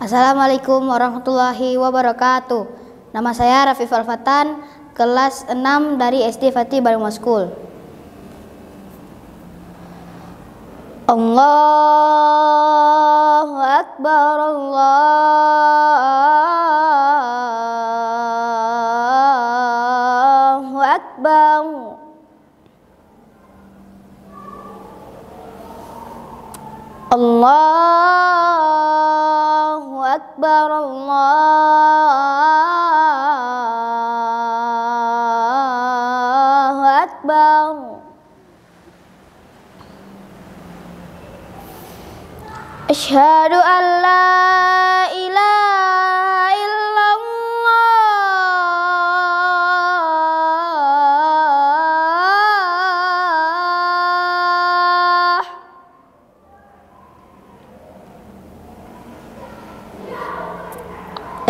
Assalamualaikum warahmatullahi wabarakatuh. Nama saya Rafif Al-Fatan, kelas 6 dari SD Fatih Baruma School. Allahu Akbar, Allahu Akbar. Allahu Akbar, Allahu Akbar. Asyhadu an la ilaha illallah.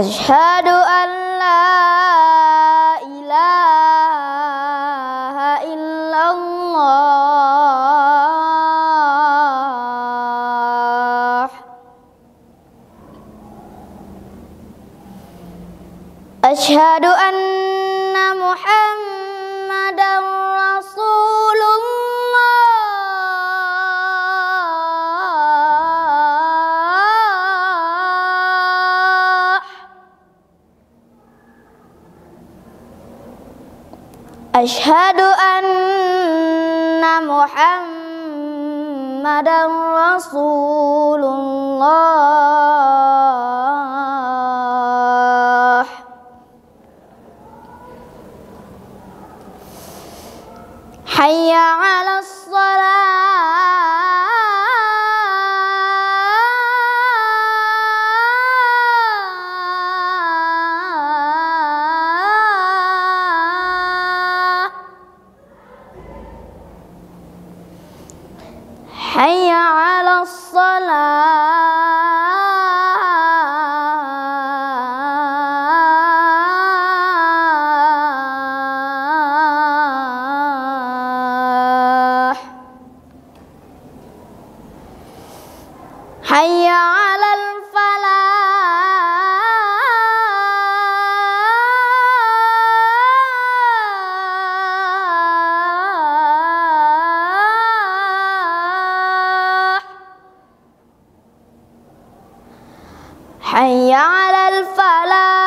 Asyhadu an la ilaha illallah. Asyhadu anna Muhammadar Rasulullah. Asyhadu anna Muhammadar Rasulullah. Hayya 'alas shalah. Hayya 'alas shalah. Hayya 'alal falah. Hayya 'alal falah.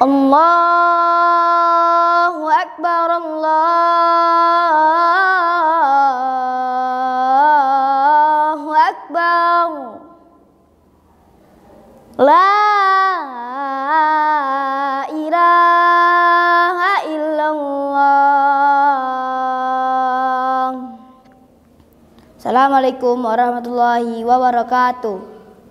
Allahu Akbar, Allahu Akbar. La ilaha illallah. Assalamualaikum warahmatullahi wabarakatuh.